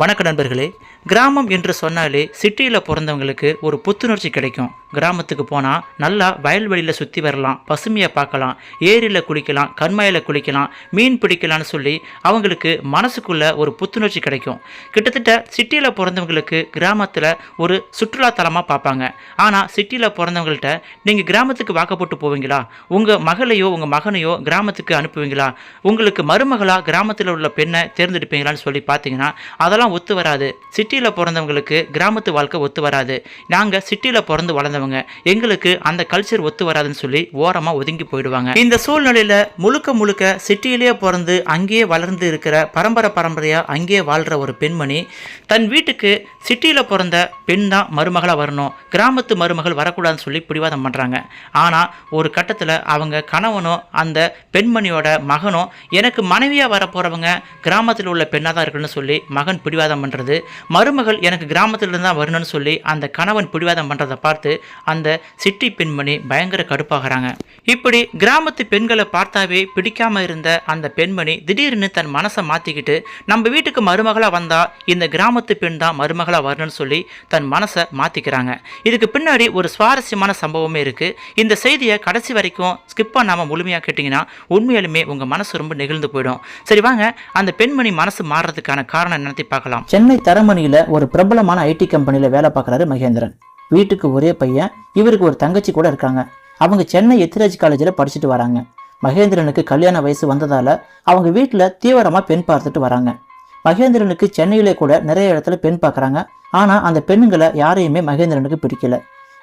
வணக்க நண்பர்களே, கிராமம் என்று சொன்னாலே சிட்டியில் பிறந்தவங்களுக்கு ஒரு புத்துணர்ச்சி கிடைக்கும். கிராமத்துக்கு போனால் நல்லா வயல்வெளியில் சுற்றி வரலாம், பசுமையை பார்க்கலாம், ஏரியில் குளிக்கலாம், கண்மாயில் குளிக்கலாம், மீன் பிடிக்கலான்னு சொல்லி அவங்களுக்கு மனசுக்குள்ள ஒரு புத்துணர்ச்சி கிடைக்கும். கிட்டத்தட்ட சிட்டியில் பிறந்தவங்களுக்கு கிராமத்தில் ஒரு சுற்றுலாத்தலமாக பார்ப்பாங்க. ஆனால் சிட்டியில் பிறந்தவங்கள்ட்ட நீங்கள் கிராமத்துக்கு வாக்கப்பட்டு போவீங்களா, உங்கள் மகளையோ உங்கள் மகனையோ கிராமத்துக்கு அனுப்புவீங்களா, உங்களுக்கு மருமகளாக கிராமத்தில் உள்ள பெண்ணை தேர்ந்தெடுப்பீங்களான்னு சொல்லி பார்த்தீங்கன்னா அதெல்லாம் ஒத்து வராது. சிட்டியில் பிறந்தவங்களுக்கு கிராமத்து வாழ்க்கை ஒத்து வராது. நாங்கள் சிட்டியில் பிறந்து வளர்ந்தவங்க, எங்களுக்கு அந்த கல்ச்சர் ஒத்து வராதுன்னு சொல்லி ஓரமாக ஒதுங்கி போயிடுவாங்க. இந்த சூழ்நிலையில் முழுக்க சிட்டியிலேயே பிறந்து அங்கேயே வளர்ந்து இருக்கிற பரம்பரையாக அங்கேயே வாழ்கிற ஒரு பெண்மணி தன் வீட்டுக்கு சிட்டியில் பிறந்த பெண் தான் மருமகளாக வரணும், கிராமத்து மருமகள் வரக்கூடாதுன்னு சொல்லி பிடிவாதம் பண்ணுறாங்க. ஆனால் ஒரு கட்டத்தில் அவங்க கணவனோ அந்த பெண்மணியோட மகனோ எனக்கு மனைவியாக வரப்போகிறவங்க கிராமத்தில் உள்ள பெண்ணாக தான் இருக்குன்னு சொல்லி மகன் பிடிவாதம் பண்ணுறது, மருமகள் எனக்கு கிராமத்திலிருந்து தான் வரணும்னு சொல்லி அந்த கணவன் பிடிவாதம் பண்ணுறதை பார்த்து அந்த சிட்டி பெண்மணி பயங்கர கடுப்பாகிறாங்க. இப்படி கிராமத்து பெண்களை பார்த்தாவே பிடிக்காமல் இருந்த அந்த பெண்மணி திடீர்னு தன் மனசை மாற்றிக்கிட்டு நம்ம வீட்டுக்கு மருமகளாக வந்தால் இந்த கிராமத்து பெண் தான் மருமகளாக வரணும்னு சொல்லி தன் மனசை மாற்றிக்கிறாங்க. இதுக்கு பின்னாடி ஒரு சுவாரஸ்யமான சம்பவமே இருக்குது. இந்த செய்தியை கடைசி வரைக்கும் ஸ்கிப் பண்ணாமல் முழுமையாக கேட்டிங்கன்னா உண்மையாலுமே உங்கள் மனசு ரொம்ப நெகிழ்ந்து போயிடும். சரி வாங்க, அந்த பெண்மணி மனசு மாறுறதுக்கான காரணம் என்னத்தை பார்க்கலாம். சென்னை தரமணியில் ஒரு பிரபலமான ஐடி கம்பெனியில் வேலை பார்க்குறாரு மகேந்திரன். வீட்டுக்கு ஒரே பையன், இவருக்கு ஒரு தங்கச்சி கூட இருக்காங்க. அவங்க சென்னை எத்திராஜ் காலேஜில் படிச்சுட்டு வராங்க. மகேந்திரனுக்கு கல்யாண வயசு வந்ததால் அவங்க வீட்டில் தீவிரமாக பெண் பார்த்துட்டு வராங்க. மகேந்திரனுக்கு சென்னையிலே கூட நிறைய இடத்துல பெண் பார்க்குறாங்க. ஆனால் அந்த பெண்ணுங்களை யாரையுமே மகேந்திரனுக்கு பிடிக்கல.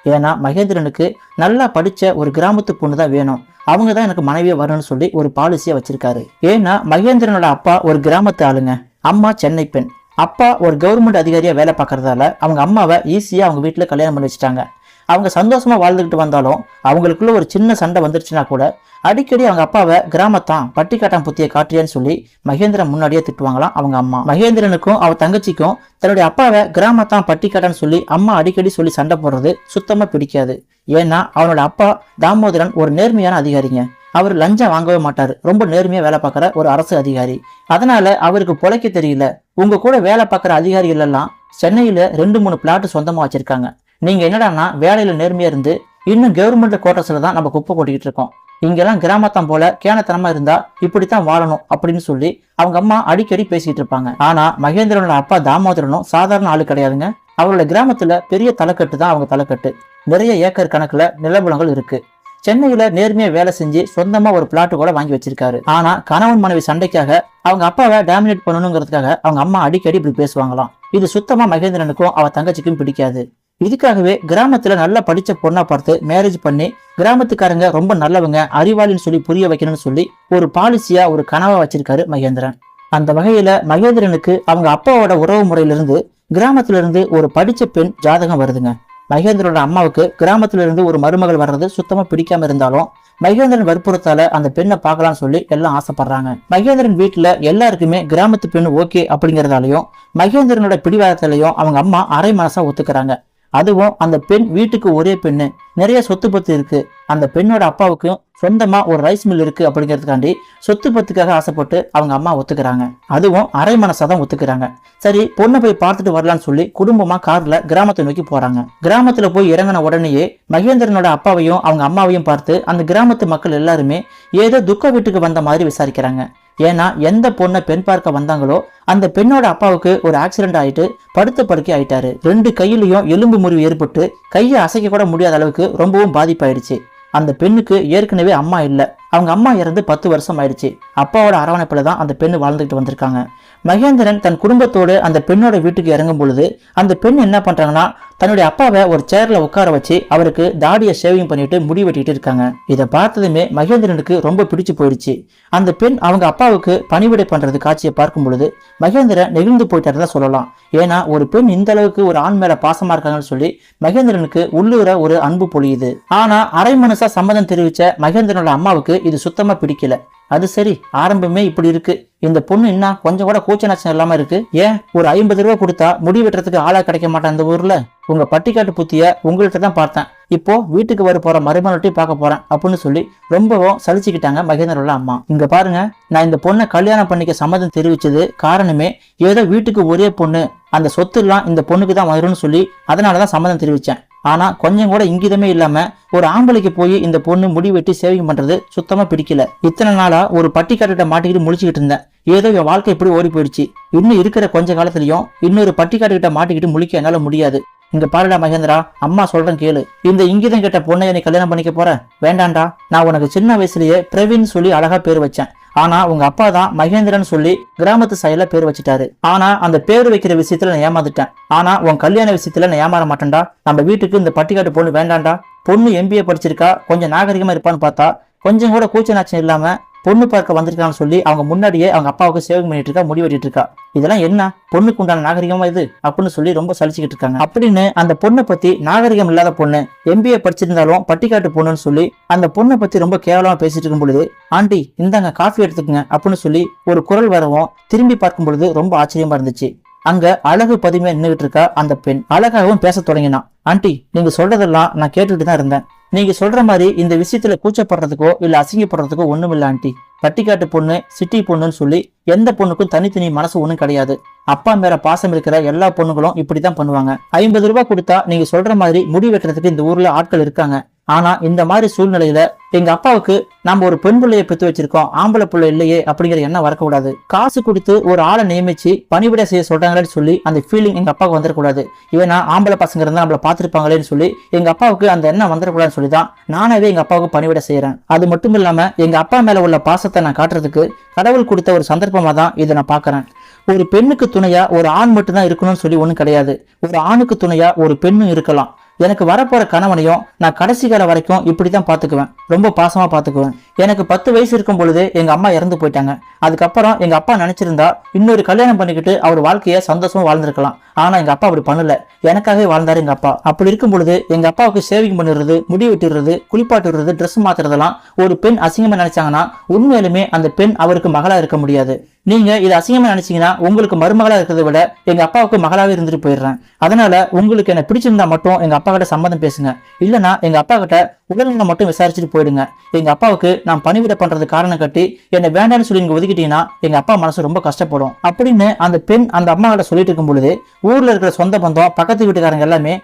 ஏன்னா மகேந்திரனுக்கு நல்லா படித்த ஒரு கிராமத்து பொண்ணு தான் வேணும், அவங்க தான் எனக்கு மனைவியை வரணும்னு சொல்லி ஒரு பாலிசியை வச்சிருக்காரு. ஏன்னா மகேந்திரனோட அப்பா ஒரு கிராமத்து ஆளுங்க, அம்மா சென்னை பெண். அப்பா ஒரு கவர்மெண்ட் அதிகாரியாக வேலை பார்க்கறதால அவங்க அம்மாவை ஈஸியாக அவங்க வீட்டில் கல்யாணம் பண்ணி வச்சுட்டாங்க. அவங்க சந்தோஷமாக வாழ்ந்துக்கிட்டு வந்தாலும் அவங்களுக்குள்ள ஒரு சின்ன சண்டை வந்துருச்சுன்னா கூட அடிக்கடி அவங்க அப்பாவை கிராமத்தான் பட்டிக்காட்டான் புத்திய காட்டியான்னு சொல்லி மகேந்திரன் முன்னாடியே திட்டுவாங்களாம் அவங்க அம்மா. மகேந்திரனுக்கும் அவ தங்கச்சிக்கும் தன்னுடைய அப்பாவை கிராமத்தான் பட்டிக்காட்டான்னு சொல்லி அம்மா அடிக்கடி சொல்லி சண்டை போடுறது சுத்தமாக பிடிக்காது. ஏன்னா அவனோட அப்பா தாமோதரன் ஒரு நேர்மையான அதிகாரிங்க. அவர் லஞ்சம் வாங்கவே மாட்டாரு, ரொம்ப நேர்மையா வேலை பார்க்குற ஒரு அரசு அதிகாரி. அதனால அவருக்கு பொழைக்க தெரியல. உங்க கூட வேலை பார்க்குற அதிகாரிகள் எல்லாம் சென்னையில 2-3 பிளாட் சொந்தமா வச்சிருக்காங்க. நீங்க என்னடான்னா வேலையில நேர்மையா இருந்து இன்னும் கவர்மெண்ட் குவார்டர்ஸ்ல தான் நம்ம குப்பை கொட்டிக்கிட்டு இருக்கோம். இங்கெல்லாம் கிராமத்தான் போல கேனத்தனமா இருந்தா இப்படித்தான் வாழணும் அப்படின்னு சொல்லி அவங்க அம்மா அடிக்கடி பேசிக்கிட்டு இருப்பாங்க. ஆனா மகேந்திரனோட அப்பா தாமோதரனும் சாதாரண ஆளு கிடையாதுங்க. அவரோட கிராமத்துல பெரிய தலைக்கட்டு தான் அவங்க தலைக்கட்டு. நிறைய ஏக்கர் கணக்குல நிலபுலங்கள் இருக்கு. சென்னையில நேர்மையா வேலை செஞ்சு சொந்தமா ஒரு பிளாட் கூட வாங்கி வச்சிருக்காரு. ஆனா கணவன் மனைவி சண்டைக்காக அவங்க அப்பாவை டாமினேட் பண்ணணுங்கிறதுக்காக அவங்க அம்மா அடிக்கடி இப்படி பேசுவாங்களாம். இது சுத்தமா மகேந்திரனுக்கும் அவ தங்கச்சிக்கும் பிடிக்காது. இதுக்காகவே கிராமத்துல நல்லா படிச்ச பொண்ணா பார்த்து மேரேஜ் பண்ணி கிராமத்துக்காரங்க ரொம்ப நல்லவங்க, அறிவாளின்னு சொல்லி புரிய வைக்கணும்னு சொல்லி ஒரு பாலிசியா ஒரு கனவா வச்சிருக்காரு மகேந்திரன். அந்த வகையில மகேந்திரனுக்கு அவங்க அப்பாவோட உறவு முறையிலிருந்து கிராமத்துல இருந்து ஒரு படிச்ச பெண் ஜாதகம் வருதுங்க. மகேந்திரனோட அம்மாவுக்கு கிராமத்துல இருந்து ஒரு மருமகள் வர்றது சுத்தமா பிடிக்காம இருந்தாலும் மகேந்திரன் வற்புறுத்தால அந்த பெண்ணை பார்க்கலாம்னு சொல்லி எல்லாம் ஆசைப்படுறாங்க. மகேந்திரன் வீட்டுல எல்லாருக்குமே கிராமத்து பெண் ஓகே அப்படிங்கறதாலையும் மகேந்திரனோட பிடிவாதத்திலையும் அவங்க அம்மா அரை மனசா ஒத்துக்கிறாங்க. அதுவும் அந்த பெண் வீட்டுக்கு ஒரே பெண்ணு, நிறைய சொத்து பத்து இருக்கு. அந்த பெண்ணோட அப்பாவுக்கும் சொந்தமா ஒரு ரைஸ் மில் இருக்கு அப்படிங்கிறதுக்காண்டி சொத்து பத்துக்காக ஆசைப்பட்டு அவங்க அம்மா ஒத்துக்கிறாங்க. அதுவும் அரை மனசாதான் ஒத்துக்கிறாங்க. சரி பொண்ணை போய் பார்த்துட்டு வரலான்னு சொல்லி குடும்பமா கார்ல கிராமத்தை நோக்கி போறாங்க. கிராமத்துல போய் இறங்கின உடனேயே மகேந்திரனோட அப்பாவையும் அவங்க அம்மாவையும் பார்த்து அந்த கிராமத்து மக்கள் எல்லாருமே ஏதோ துக்க வீட்டுக்கு வந்த மாதிரி விசாரிக்கிறாங்க. ஏன்னா எந்த பொண்ணை பெண் பார்க்க வந்தாங்களோ அந்த பெண்ணோட அப்பாவுக்கு ஒரு ஆக்சிடென்ட் ஆயிட்டு படுத்த படுக்கை ஆயிட்டாரு. 2 கையிலையும் எலும்பு முறிவு ஏற்பட்டு கையை அசைக்க கூட முடியாத அளவுக்கு ரொம்பவும் பாதிப்பாயிடுச்சு. அந்த பெண்ணுக்கு ஏற்கனவே அம்மா இல்லை, அவங்க அம்மா இறந்து 10 வருஷம் ஆயிடுச்சு. அப்பாவோட அரவணைப்புல தான் அந்த பெண்ணு வாழ்ந்துகிட்டு வந்திருக்காங்க. மகேந்திரன் தன் குடும்பத்தோடு அந்த பெண்ணோட வீட்டுக்கு இறங்கும் பொழுது அந்த பெண் என்ன பண்றாங்கன்னா தன்னுடைய அப்பாவை ஒரு சேர்ல உட்கார வச்சு அவருக்கு தாடியை ஷேவிங் பண்ணிட்டு முடி வெட்டிட்டு இருக்காங்க. இதை பார்த்ததுமே மகேந்திரனுக்கு ரொம்ப பிடிச்சு போயிடுச்சு. அந்த பெண் அவங்க அப்பாவுக்கு பணிவிடை பண்றது காட்சியை பார்க்கும் பொழுது மகேந்திரன் நெகிழ்ந்து போயிட்டாருதான் சொல்லலாம். ஏன்னா ஒரு பெண் இந்த அளவுக்கு ஒரு ஆண் மேல பாசமா இருக்காங்கன்னு சொல்லி மகேந்திரனுக்கு உள்ளூர ஒரு அன்பு பொழியுது. ஆனா அரை மனசா சம்மதம் தெரிவிச்ச மகேந்திரனோட அம்மாவுக்கு இது சுத்தமா பிடிக்கல. அது சரி, ஆரம்பமே இப்படி இருக்கு, இந்த பொண்ணு இன்னும் கொஞ்சம் கூட கூச்ச நாச்சம் இல்லாம இருக்கு. ஏன் ஒரு 50 ரூபா கொடுத்தா முடி வெட்டுறதுக்கு ஆளா கிடைக்க மாட்டான் இந்த ஊர்ல? உங்க பட்டிக்காட்டு புத்திய உங்கள்கிட்ட தான் பார்த்தேன், இப்போ வீட்டுக்கு வர போற மருமகள்கிட்டையும் பார்க்க போறேன் அப்படின்னு சொல்லி ரொம்பவும் சலிச்சுக்கிட்டாங்க மகேந்திரோட அம்மா. இங்க பாருங்க, நான் இந்த பொண்ணை கல்யாணம் பண்ணிக்க சம்மதம் தெரிவிச்சது காரணமே ஏதோ வீட்டுக்கு ஒரே பொண்ணு, அந்த சொத்து எல்லாம் இந்த பொண்ணுக்கு தான் வரும்னு சொல்லி அதனாலதான் சம்மதம் தெரிவிச்சேன். ஆனா கொஞ்சம் கூட இங்கிதமே இல்லாம ஒரு ஆம்பளைக்கு போய் இந்த பொண்ணு முடி வெட்டி சேவிங் பண்றது சுத்தமா பிடிக்கல. இத்தனை நாளா ஒரு பட்டிக்காட்டுகிட்ட மாட்டிக்கிட்டு முழிச்சுக்கிட்டு இருந்தேன். ஏதோ என் வாழ்க்கை இப்படி ஓடி போயிடுச்சு. இன்னும் இருக்கிற கொஞ்ச காலத்திலயும் இன்னொரு பட்டிக்காட்டுகிட்ட மாட்டிக்கிட்டு முழிக்க என்னால முடியாது. இங்க பாருடா மகேந்திரா, அம்மா சொல்றேன் கேளு. இந்த இங்கிதம் கேட்ட பொண்ணை நீ கல்யாணம் பண்ணிக்க போற? வேண்டாண்டா. நான் உனக்கு சின்ன வயசுலயே பிரவீன் சொல்லி அழகா பேர் வச்சேன். ஆனா உங்க அப்பா தான் மகேந்திரன் சொல்லி கிராமத்து சைடுல பேர் வச்சுட்டாரு. ஆனா அந்த பேர் வைக்கிற விஷயத்துல நான் ஏமாந்துட்டேன். ஆனா உன் கல்யாண விஷயத்துல நான் ஏமாற மாட்டேன்டா. நம்ம வீட்டுக்கு இந்த பட்டிக்காட்டு பொண்ணு வேண்டாண்டா. பொண்ணு MBA படிச்சிருக்கா, கொஞ்சம் நாகரிகமா இருப்பான்னு பார்த்தா கொஞ்சம் கூட கூச்ச நாச்சம் இல்லாம பொண்ணு பார்க்க வந்திருக்கான்னு சொல்லி அவங்க முன்னாடியே அவங்க அப்பாவுக்கு சேவிங் பண்ணிட்டு இருக்கா, முடி வெட்டிட்டு இருக்கா. இதெல்லாம் என்ன பொண்ணுக்கு உண்டான நாகரிகமா இது அப்படின்னு சொல்லி ரொம்ப சலிச்சுக்கிட்டு இருக்காங்க. அப்படின்னு அந்த பொண்ணை பத்தி நாகரிகம் இல்லாத பொண்ணு, MBA படிச்சிருந்தாலும் பட்டிக்காட்டு பொண்ணுன்னு சொல்லி அந்த பொண்ணை பத்தி ரொம்ப கேவலமா பேசிட்டு இருக்கும் பொழுது, ஆண்டி இந்தாங்க காஃபி எடுத்துக்கங்க அப்படின்னு சொல்லி ஒரு குரல் வரவும் திரும்பி பார்க்கும் பொழுது ரொம்ப ஆச்சரியமா இருந்துச்சு. அங்க அழகு பதுமையா நின்றுகிட்டு இருக்கா அந்த பெண். அழகாகவும் பேச தொடங்கினான். ஆண்டி நீங்க சொல்றதெல்லாம் நான் கேட்டுட்டு தான் இருந்தேன். நீங்க சொல்ற மாதிரி இந்த விஷயத்துல கூச்சப்படுறதுக்கோ இல்ல அசிங்கப்படுறதுக்கோ ஒண்ணும் இல்ல ஆண்டி. பட்டிக்காட்டு பொண்ணு சிட்டி பொண்ணுன்னு சொல்லி எந்த பொண்ணுக்கும் தனித்தனி மனசு ஒண்ணும் கிடையாது. அப்பா மேல பாசம் இருக்கிற எல்லா பொண்ணுகளும் இப்படிதான் பண்ணுவாங்க. 50 ரூபாய் கொடுத்தா நீங்க சொல்ற மாதிரி முடி வெட்டுறதுக்கு இந்த ஊர்ல ஆட்கள் இருக்காங்க. ஆனா இந்த மாதிரி சூழ்நிலையில எங்க அப்பாவுக்கு நம்ம ஒரு பெண் பிள்ளையை பெற்று வச்சிருக்கோம், ஆம்பளை பிள்ளை இல்லையே அப்படிங்கிற எண்ணம் வரக்கூடாது. காசு கொடுத்து ஒரு ஆளை நியமிச்சு பணிவிடை செய்ய சொல்றாங்களேன்னு சொல்லி அந்த ஃபீலிங் எங்க அப்பாவுக்கு வந்துடக்கூடாது. இவனா ஆம்பளை பசங்க இருந்தா நம்மள பாத்துருப்பாங்களேன்னு சொல்லி எங்க அப்பாவுக்கு அந்த எண்ணம் வந்துடக்கூடாதுன்னு சொல்லிதான் நானாவே எங்க அப்பாவுக்கு பணிவிடை செய்யறேன். அது மட்டும் இல்லாம எங்க அப்பா மேல உள்ள பாசத்தை நான் காட்டுறதுக்கு கடவுள் கொடுத்த ஒரு சந்தர்ப்பமா தான் இதை நான் பாக்குறேன். ஒரு பெண்ணுக்கு துணையா ஒரு ஆண் மட்டும் தான் இருக்கணும்னு சொல்லி ஒண்ணும் கிடையாது. ஒரு ஆணுக்கு துணையா ஒரு பெண்ணும் இருக்கலாம். எனக்கு வரப்போற கணவனையும் நான் கடைசி காலம் வரைக்கும் இப்படிதான் பாத்துக்குவேன், ரொம்ப பாசமா பாத்துக்குவேன். எனக்கு 10 வயசு இருக்கும் பொழுது எங்க அம்மா இறந்து போயிட்டாங்க. அதுக்கப்புறம் எங்க அப்பா நினைச்சிருந்தா இன்னொரு கல்யாணம் பண்ணிக்கிட்டு அவர் வாழ்க்கைய சந்தோஷமா வாழ்ந்திருக்கலாம். ஆனா எங்க அப்பா அப்படி பண்ணல, எனக்காகவே வாழ்ந்தாரு எங்க அப்பா. அப்படி இருக்கும் பொழுது எங்க அப்பாவுக்கு சேவிங் பண்ணிடுறது, முடி வெட்டிடுறது, குளிப்பாட்டுறது, ட்ரெஸ் மாத்துறதெல்லாம் ஒரு பெண் அசிங்கமா நினைச்சாங்கன்னா உண்மையிலுமே அந்த பெண் அவருக்கு மகளா இருக்க முடியாது. நீங்க இதை அசிங்கமா நினைச்சீங்கன்னா உங்களுக்கு மருமகளா இருக்கிறத விட எங்க அப்பாவுக்கு மகளாவே இருந்துட்டு போயிடுறேன். அதனால உங்களுக்கு என்ன பிடிச்சிருந்தா மட்டும் எங்க அப்பா கிட்ட சம்மதம் பேசுங்க, இல்லனா எங்க அப்பா கிட்ட உடல்நலம் மட்டும் விசாரிச்சுட்டு போயிடுங்க. எங்க அப்பாவுக்கு நான் பணிவிட பண்றது காரணம் கட்டி என்ன வேண்டாம்னு சொல்லி நீங்க ஒதுக்கிட்டீங்கன்னா எங்க அப்பா மனசு ரொம்ப கஷ்டப்படும் அப்படின்னு அந்த பெண் அந்த அம்மா கிட்ட சொல்லிட்டு இருக்கும் பொழுது ஊர்ல இருக்கிற சொந்த பந்தம் பக்கத்து வீட்டுக்காரங்க எல்லாமே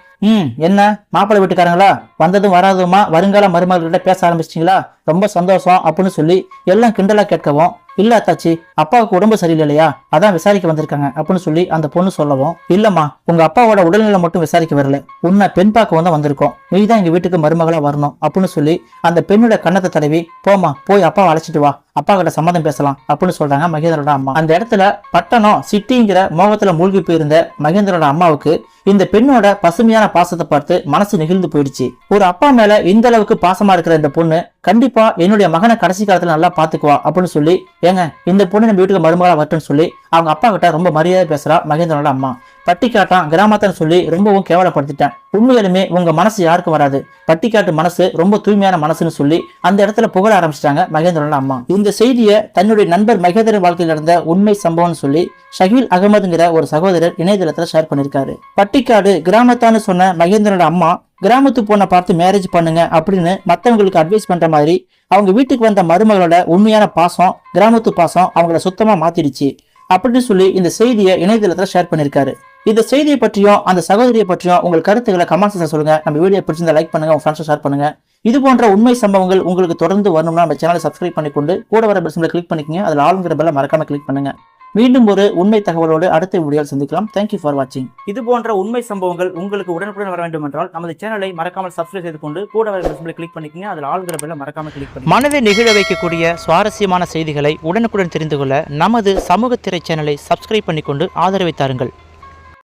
என்ன மாப்பிள்ளை வீட்டுக்காரங்களா, வந்ததும் வராதுமா வருங்கால மருமகள்கிட்ட பேச ஆரம்பிச்சிட்டீங்களா, ரொம்ப சந்தோஷம் அப்படின்னு சொல்லி எல்லாம் கிண்டலா கேட்கவும், இல்ல அத்தாச்சி அப்பாவுக்கு உடம்பு சரியில்லையா அதான் விசாரிக்க வந்திருக்காங்க அப்படின்னு சொல்லி அந்த பொண்ணு சொல்லவும், இல்லம்மா உங்க அப்பாவோட உடல்நிலை மட்டும் விசாரிக்க வரல, உன்னை பெண் பார்க்க வந்து வந்திருக்கோம், நீதான் எங்க வீட்டுக்கு மருமகளா வரணும் அப்படின்னு சொல்லி அந்த பெண்ணோட கண்ணத்தை தடவி, போமா போய் அப்பாவை அழைச்சிட்டு வா, அப்பா கிட்ட சம்மதம் பேசலாம் அப்படின்னு சொல்றாங்க மகேந்திரோட அம்மா. அந்த இடத்துல பட்டணம் சிட்டிங்கிற மோகத்துல மூழ்கி போயிருந்த மகேந்திரோட அம்மாவுக்கு இந்த பெண்ணோட பசுமையான பாசத்தை பார்த்து மனசு நெகிழ்ந்து போயிடுச்சு. ஒரு அப்பா மேல இந்த அளவுக்கு பாசமா இருக்கிற இந்த பொண்ணு கண்டிப்பா என்னுடைய மகனை கடைசி காலத்துல நல்லா பாத்துக்குவா அப்படின்னு சொல்லி, ஏங்க இந்த பொண்ணு நம்ம வீட்டுக்கு மருமகளா வரட்டும்னு சொல்லி அவங்க அப்பா கிட்ட ரொம்ப மரியாதை பேசுறா மகேந்திரோட அம்மா. பட்டிக்காட்டான் கிராமத்தான்னு சொல்லி ரொம்பவும் கேவலப்படுத்திட்டேன், உண்மையிலுமே உங்க மனசு யாருக்கும் வராது, பட்டிக்காட்டு மனசு ரொம்ப தூய்மையான மனசுன்னு சொல்லி அந்த இடத்துல புகழ ஆரம்பிச்சிட்டாங்க மகேந்திரோட அம்மா. இந்த செய்தியை தன்னுடைய நண்பர் மகேந்திரன் வாழ்க்கையில் நடந்த உண்மை சம்பவம்னு சொல்லி ஷகீல் அகமதுங்கிற ஒரு சகோதரர் இணையதளத்துல ஷேர் பண்ணிருக்காரு. பட்டிக்காடு கிராமத்தான்னு சொன்ன மகேந்திரோட அம்மா கிராமத்து பொண்ணை பார்த்து மேரேஜ் பண்ணுங்க அப்படின்னு மத்தவங்களுக்கு அட்வைஸ் பண்ற மாதிரி அவங்க வீட்டுக்கு வந்த மருமகளோட உண்மையான பாசம், கிராமத்து பாசம் அவங்கள சுத்தமா மாத்திடுச்சு அப்படின்னு சொல்லி இந்த செய்தியை இணையதளத்துல ஷேர் பண்ணிருக்காரு. இந்த செய்தியை பற்றியும் அந்த சகோதரியை பற்றியும் உங்கள் கருத்துக்களை கமெண்ட்ஸ்ல சொல்லுங்க. நம்ம வீடியோ பிடிச்சிருந்தா லைக் பண்ணுங்க, உங்க ஃப்ரெண்ட்ஸ் ஷேர் பண்ணுங்க. இது போன்ற உண்மை சம்பவங்கள் உங்களுக்கு தொடர்ந்து வரணும்னா நம்ம சேனலை சப்ஸ்கிரைப் பண்ணிக்கொண்டு கூட வர பெல் சிம்பலை கிளிக் பண்ணிக்கங்க. அதில் ஆளுங்கிற பெல்லை மறக்காம கிளிக் பண்ணுங்க. மீண்டும் ஒரு உண்மை தகவலோடு அடுத்த வீடியோவில் சந்திக்கலாம். தேங்க்யூ ஃபார் வாட்சிங். இது போன்ற உண்மை சம்பவங்கள் உங்களுக்கு உடனுக்குடன் வர வேண்டும் என்றால் நமது சேனலை மறக்காமல் சப்ஸ்கிரைப் செய்து கொண்டு கூட வர பெல் சிம்பலை கிளிக் பண்ணிக்கங்க. அதில் ஆளுங்கிற பெல்லை மறக்காம கிளிக் பண்ணுங்க. மனதை நெகிழ வைக்கக்கூடிய சுவாரஸ்யமான செய்திகளை உடனுக்குடன் தெரிந்து கொள்ள நமது சமூக திரை சேனலை சப்ஸ்கிரைப் பண்ணிக்கொண்டு ஆதரவை தாருங்கள்.